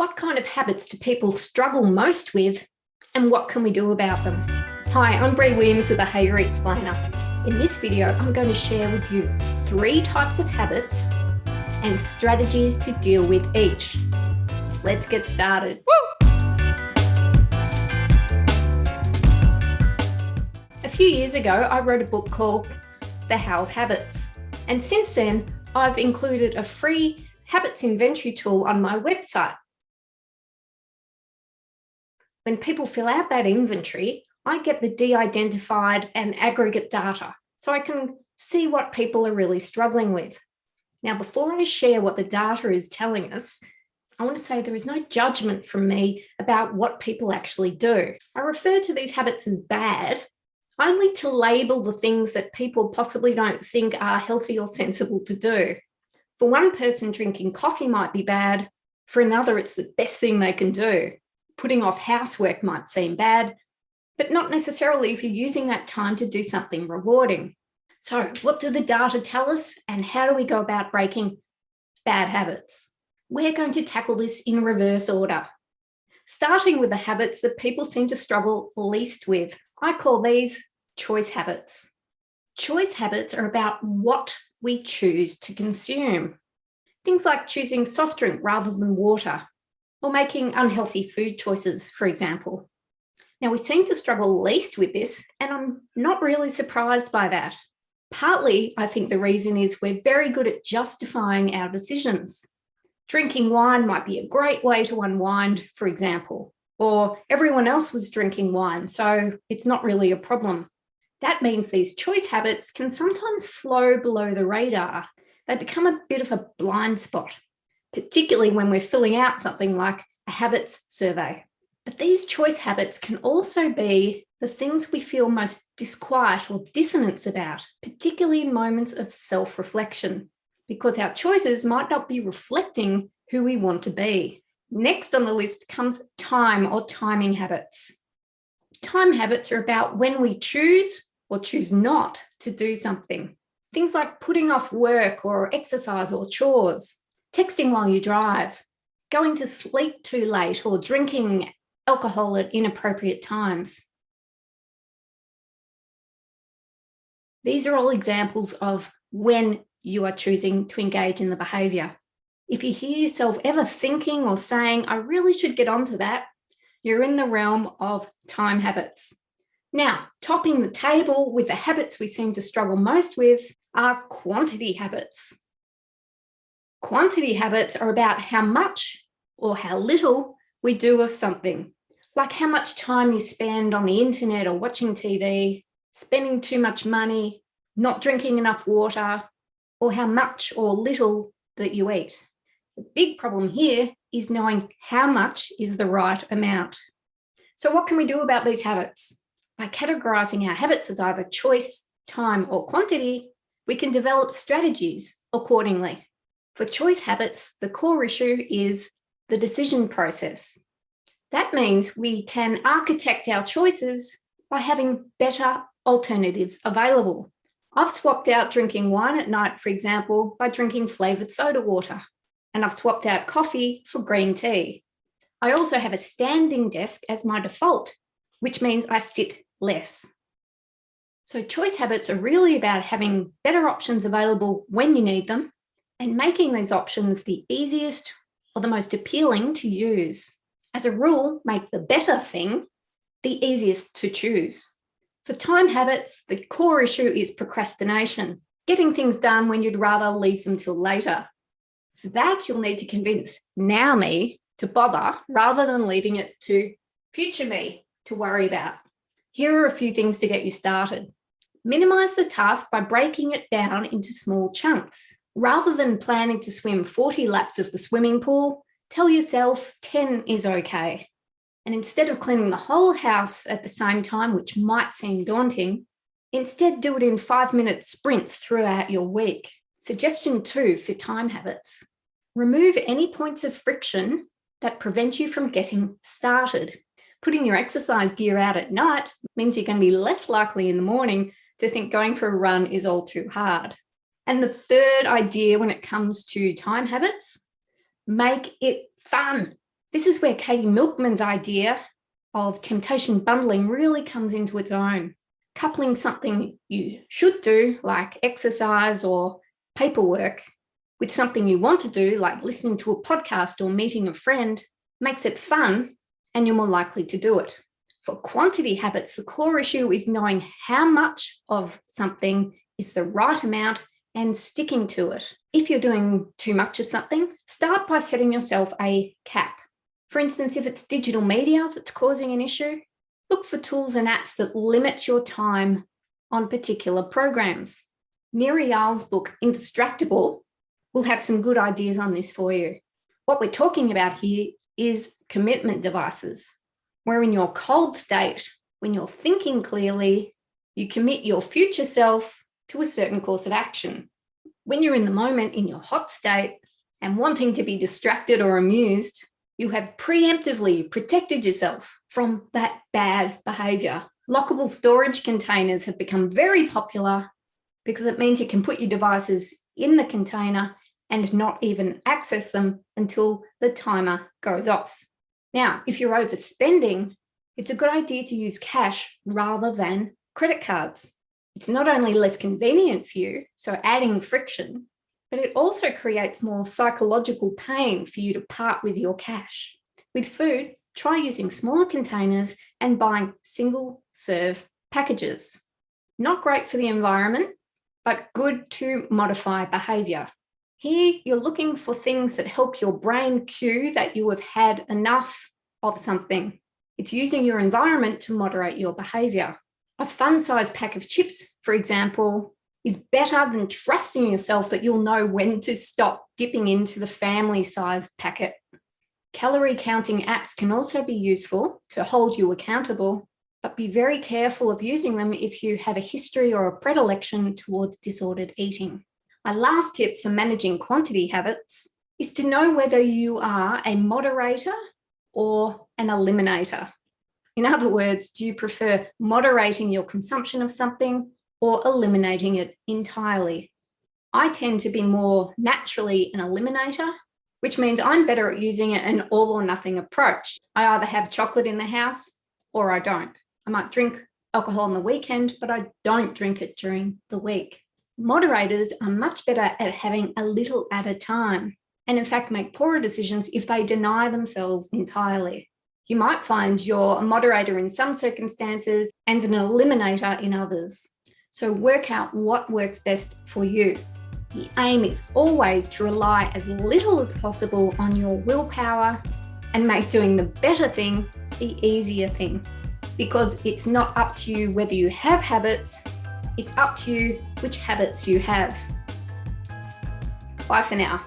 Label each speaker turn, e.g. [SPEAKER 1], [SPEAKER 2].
[SPEAKER 1] What kind of habits do people struggle most with, and what can we do about them? Hi, I'm Bri Williams, the Behaviour Explainer. In this video, I'm going to share with you 3 types of habits and strategies to deal with each. Let's get started. Woo! A few years ago, I wrote a book called The How of Habits. And since then, I've included a free habits inventory tool on my website. When people fill out that inventory, I get the de-identified and aggregate data, so I can see what people are really struggling with. Now, before I share what the data is telling us, I want to say there is no judgment from me about what people actually do. I refer to these habits as bad only to label the things that people possibly don't think are healthy or sensible to do. For one person, drinking coffee might be bad. For another, it's the best thing they can do. Putting off housework might seem bad, but not necessarily if you're using that time to do something rewarding. So what do the data tell us, and how do we go about breaking bad habits? We're going to tackle this in reverse order, starting with the habits that people seem to struggle least with. I call these choice habits. Choice habits are about what we choose to consume. Things like choosing soft drink rather than water, or making unhealthy food choices, for example. Now, we seem to struggle least with this, and I'm not really surprised by that. Partly, I think the reason is we're very good at justifying our decisions. Drinking wine might be a great way to unwind, for example, or everyone else was drinking wine, so it's not really a problem. That means these choice habits can sometimes flow below the radar. They become a bit of a blind spot, particularly when we're filling out something like a habits survey. But these choice habits can also be the things we feel most disquiet or dissonance about, particularly in moments of self-reflection, because our choices might not be reflecting who we want to be. Next on the list comes time or timing habits. Time habits are about when we choose or choose not to do something. Things like putting off work or exercise or chores, texting while you drive, going to sleep too late, or drinking alcohol at inappropriate times. These are all examples of when you are choosing to engage in the behaviour. If you hear yourself ever thinking or saying, I really should get onto that, you're in the realm of time habits. Now, topping the table with the habits we seem to struggle most with are quantity habits. Quantity habits are about how much or how little we do of something, like how much time you spend on the internet or watching TV, spending too much money, not drinking enough water, or how much or little that you eat. The big problem here is knowing how much is the right amount. So what can we do about these habits? By categorizing our habits as either choice, time, or quantity, we can develop strategies accordingly. For choice habits, the core issue is the decision process. That means we can architect our choices by having better alternatives available. I've swapped out drinking wine at night, for example, by drinking flavoured soda water, and I've swapped out coffee for green tea. I also have a standing desk as my default, which means I sit less. So choice habits are really about having better options available when you need them, and making these options the easiest or the most appealing to use. As a rule, make the better thing the easiest to choose. For time habits, the core issue is procrastination, getting things done when you'd rather leave them till later. For that, you'll need to convince now me to bother rather than leaving it to future me to worry about. Here are a few things to get you started. Minimize the task by breaking it down into small chunks. Rather than planning to swim 40 laps of the swimming pool, tell yourself 10 is okay. And instead of cleaning the whole house at the same time, which might seem daunting, instead do it in 5-minute sprints throughout your week. Suggestion 2 for time habits. Remove any points of friction that prevent you from getting started. Putting your exercise gear out at night means you're going to be less likely in the morning to think going for a run is all too hard. And the third idea when it comes to time habits, make it fun. This is where Katie Milkman's idea of temptation bundling really comes into its own. Coupling something you should do, like exercise or paperwork, with something you want to do, like listening to a podcast or meeting a friend, makes it fun and you're more likely to do it. For quantity habits, the core issue is knowing how much of something is the right amount and sticking to it. If you're doing too much of something, start by setting yourself a cap. For instance, if it's digital media that's causing an issue, look for tools and apps that limit your time on particular programs. Bri Williams' book, Indistractable, will have some good ideas on this for you. What we're talking about here is commitment devices, where in your cold state, when you're thinking clearly, you commit your future self to a certain course of action. When you're in the moment, in your hot state, and wanting to be distracted or amused, you have preemptively protected yourself from that bad behavior. Lockable storage containers have become very popular because it means you can put your devices in the container and not even access them until the timer goes off. Now, if you're overspending, it's a good idea to use cash rather than credit cards. It's not only less convenient for you, so adding friction, but it also creates more psychological pain for you to part with your cash. With food, try using smaller containers and buying single-serve packages. Not great for the environment, but good to modify behavior. Here, you're looking for things that help your brain cue that you have had enough of something. It's using your environment to moderate your behavior. A fun-sized pack of chips, for example, is better than trusting yourself that you'll know when to stop dipping into the family-sized packet. Calorie counting apps can also be useful to hold you accountable, but be very careful of using them if you have a history or a predilection towards disordered eating. My last tip for managing quantity habits is to know whether you are a moderator or an eliminator. In other words, do you prefer moderating your consumption of something or eliminating it entirely? I tend to be more naturally an eliminator, which means I'm better at using an all or nothing approach. I either have chocolate in the house or I don't. I might drink alcohol on the weekend, but I don't drink it during the week. Moderators are much better at having a little at a time, and in fact make poorer decisions if they deny themselves entirely. You might find you're a moderator in some circumstances and an eliminator in others. So work out what works best for you. The aim is always to rely as little as possible on your willpower and make doing the better thing the easier thing, because it's not up to you whether you have habits, it's up to you which habits you have. Bye for now.